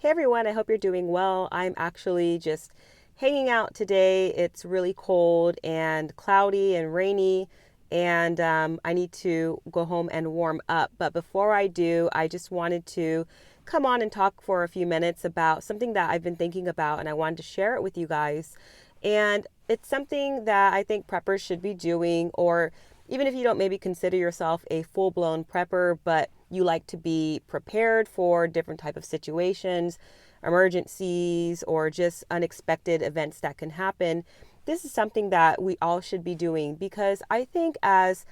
Hey everyone, I hope you're doing well. I'm actually just hanging out today. It's really cold and cloudy and rainy, and I need to go home and warm up. But before I do, I just wanted to come on and talk for a few minutes about something that I've been thinking about, and I wanted to share it with you guys. And it's something that I think preppers should be doing, or even if you don't maybe consider yourself a full-blown prepper, but you like to be prepared for different type of situations, emergencies, or just unexpected events that can happen. This is something that we all should be doing, because I think as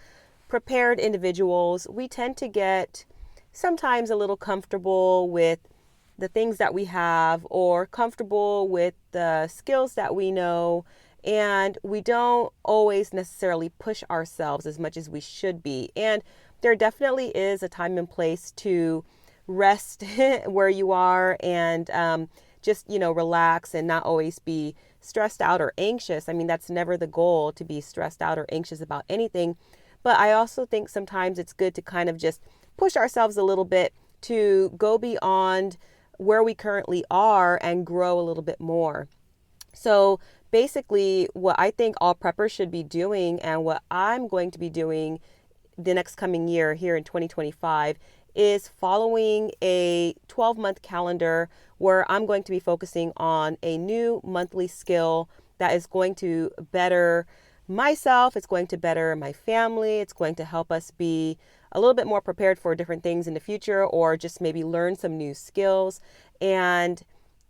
prepared individuals, we tend to get sometimes a little comfortable with the things that we have, or comfortable with the skills that we know, and we don't always necessarily push ourselves as much as we should be. And there definitely is a time and place to rest where you are, and just, relax and not always be stressed out or anxious. I mean, that's never the goal, to be stressed out or anxious about anything. But I also think sometimes it's good to kind of just push ourselves a little bit to go beyond where we currently are and grow a little bit more. So basically, what I think all preppers should be doing, and what I'm going to be doing the next coming year here in 2025, is following a 12-month calendar where I'm going to be focusing on a new monthly skill that is going to better myself, it's going to better my family, it's going to help us be a little bit more prepared for different things in the future, or just maybe learn some new skills. And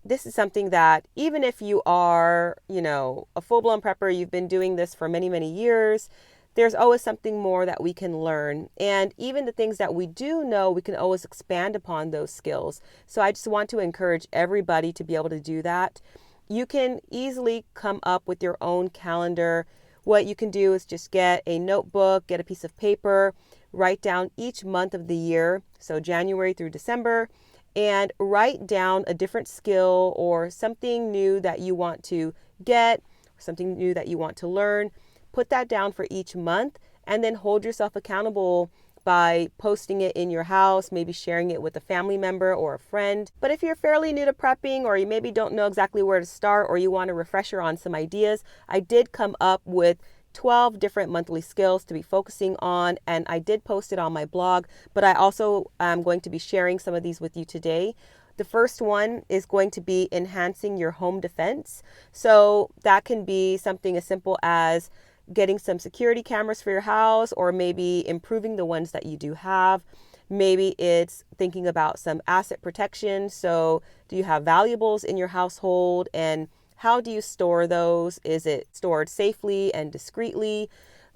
this is something that, even if you are, a full-blown prepper, you've been doing this for many, many years, there's always something more that we can learn. And even the things that we do know, we can always expand upon those skills. So I just want to encourage everybody to be able to do that. You can easily come up with your own calendar. What you can do is just get a notebook, get a piece of paper, write down each month of the year, so January through December, and write down a different skill or something new that you want to get, something new that you want to learn. Put that down for each month, and then hold yourself accountable by posting it in your house, maybe sharing it with a family member or a friend. But if you're fairly new to prepping, or you maybe don't know exactly where to start, or you want a refresher on some ideas, I did come up with 12 different monthly skills to be focusing on, and I did post it on my blog, but I also am going to be sharing some of these with you today. The first one is going to be enhancing your home defense. So that can be something as simple as getting some security cameras for your house, or maybe improving the ones that you do have. Maybe it's thinking about some asset protection. So do you have valuables in your household, and how do you store those? Is it stored safely and discreetly?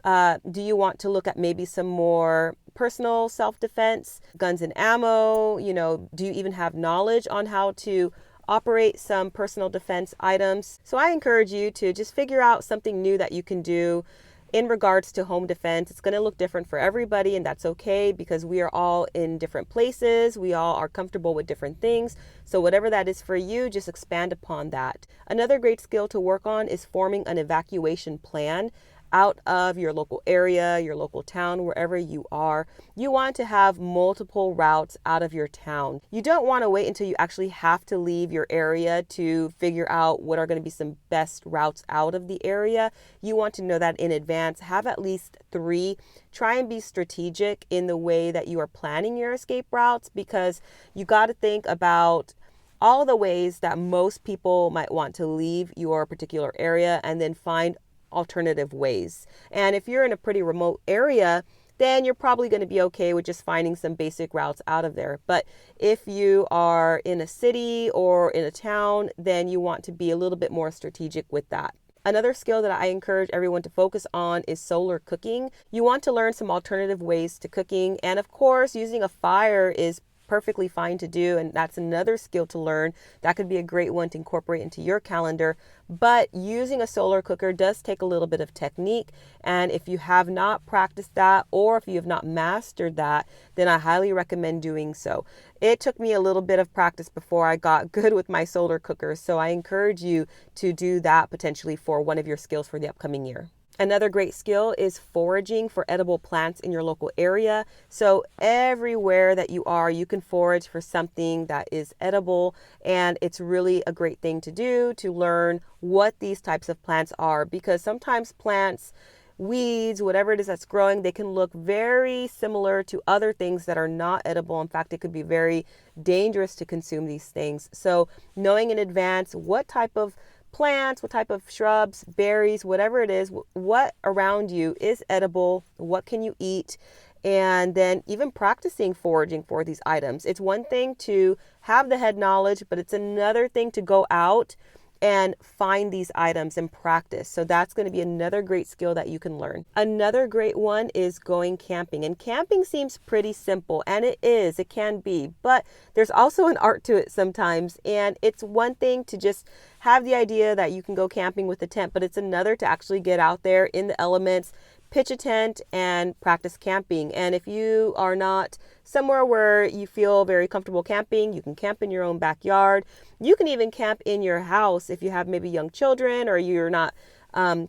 Do you want to look at maybe some more personal self-defense, guns and ammo? Do you even have knowledge on how to operate some personal defense items? So I encourage you to just figure out something new that you can do in regards to home defense. It's going to look different for everybody, and that's okay, because we are all in different places. We all are comfortable with different things. So whatever that is for you, just expand upon that. Another great skill to work on is forming an evacuation plan out of your local area, your local town, wherever you are. You want to have multiple routes out of your town. You don't want to wait until you actually have to leave your area to figure out what are going to be some best routes out of the area. You want to know that in advance. Have at least 3. Try and be strategic in the way that you are planning your escape routes, because you got to think about all the ways that most people might want to leave your particular area, and then find alternative ways. And if you're in a pretty remote area, then you're probably going to be okay with just finding some basic routes out of there. But if you are in a city or in a town, then you want to be a little bit more strategic with that. Another skill that I encourage everyone to focus on is solar cooking. You want to learn some alternative ways to cooking. And of course, using a fire is perfectly fine to do, and that's another skill to learn. That could be a great one to incorporate into your calendar. But using a solar cooker does take a little bit of technique, and if you have not practiced that, or if you have not mastered that, then I highly recommend doing so. It took me a little bit of practice before I got good with my solar cooker, so I encourage you to do that potentially for one of your skills for the upcoming year. Another great skill is foraging for edible plants in your local area. So everywhere that you are, you can forage for something that is edible, and it's really a great thing to do to learn what these types of plants are, because sometimes plants, weeds, whatever it is that's growing, they can look very similar to other things that are not edible. In fact, it could be very dangerous to consume these things. So knowing in advance what type of plants, what type of shrubs, berries, whatever it is, what around you is edible, what can you eat, and then even practicing foraging for these items. It's one thing to have the head knowledge, but it's another thing to go out and find these items and practice. So that's going to be another great skill that you can learn. Another great one is going camping. And camping seems pretty simple, and it is, it can be, but there's also an art to it sometimes. And it's one thing to just have the idea that you can go camping with a tent, but it's another to actually get out there in the elements, pitch a tent, and practice camping. And if you are not somewhere where you feel very comfortable camping, you can camp in your own backyard. You can even camp in your house if you have maybe young children, or you're not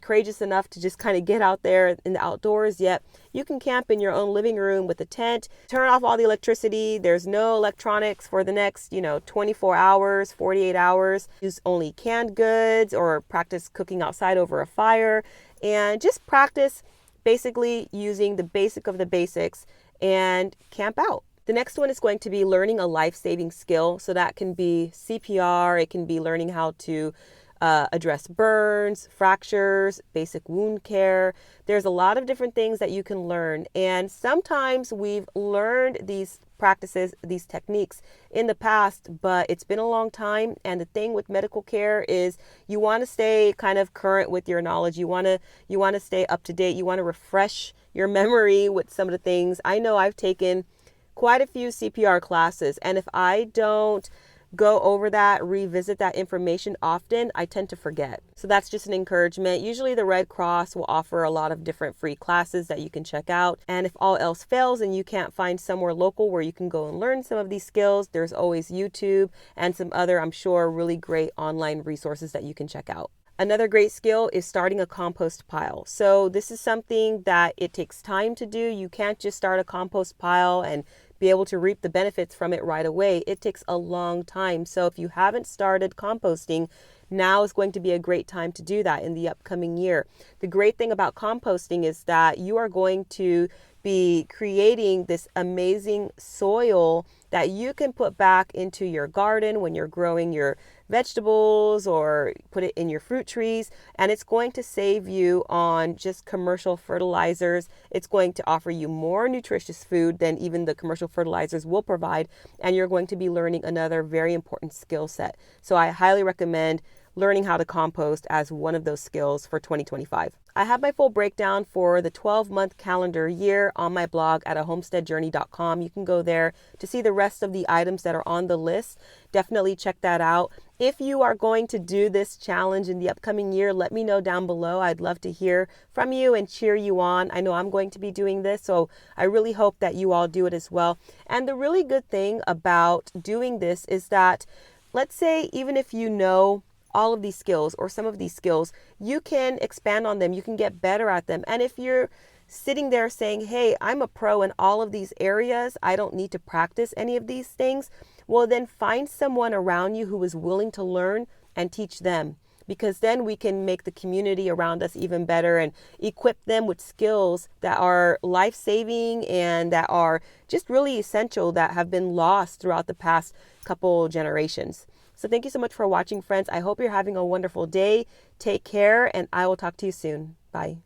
courageous enough to just kind of get out there in the outdoors yet. You can camp in your own living room with a tent, turn off all the electricity. There's no electronics for the next, 24 hours, 48 hours. Use only canned goods or practice cooking outside over a fire, and just practice basically using the basic of the basics and camp out. The next one is going to be learning a life-saving skill. So that can be CPR, it can be learning how to address burns, fractures, basic wound care. There's a lot of different things that you can learn. And sometimes we've learned these practices, these techniques in the past, but it's been a long time. And the thing with medical care is you want to stay kind of current with your knowledge. You want to stay up to date. You want to refresh your memory with some of the things. I know I've taken quite a few CPR classes, and if I don't go over that, revisit that information often, I tend to forget. So that's just an encouragement. Usually the Red Cross will offer a lot of different free classes that you can check out. And if all else fails and you can't find somewhere local where you can go and learn some of these skills, there's always YouTube and some other, I'm sure, really great online resources that you can check out. Another great skill is starting a compost pile. So this is something that it takes time to do. You can't just start a compost pile and be able to reap the benefits from it right away. It takes a long time. So if you haven't started composting, now is going to be a great time to do that in the upcoming year. The great thing about composting is that you are going to be creating this amazing soil that you can put back into your garden when you're growing your vegetables, or put it in your fruit trees, and it's going to save you on just commercial fertilizers. It's going to offer you more nutritious food than even the commercial fertilizers will provide, and you're going to be learning another very important skill set. So I highly recommend learning how to compost as one of those skills for 2025. I have my full breakdown for the 12-month calendar year on my blog at homesteadjourney.com. You can go there to see the rest of the items that are on the list. Definitely check that out. If you are going to do this challenge in the upcoming year, let me know down below. I'd love to hear from you and cheer you on. I know I'm going to be doing this, so I really hope that you all do it as well. And the really good thing about doing this is that, let's say, even if you know all of these skills or some of these skills, you can expand on them. You can get better at them. And if you're sitting there saying, hey, I'm a pro in all of these areas, I don't need to practice any of these things, well, then find someone around you who is willing to learn and teach them, because then we can make the community around us even better and equip them with skills that are life-saving and that are just really essential, that have been lost throughout the past couple generations. So thank you so much for watching, friends. I hope you're having a wonderful day. Take care, and I will talk to you soon. Bye.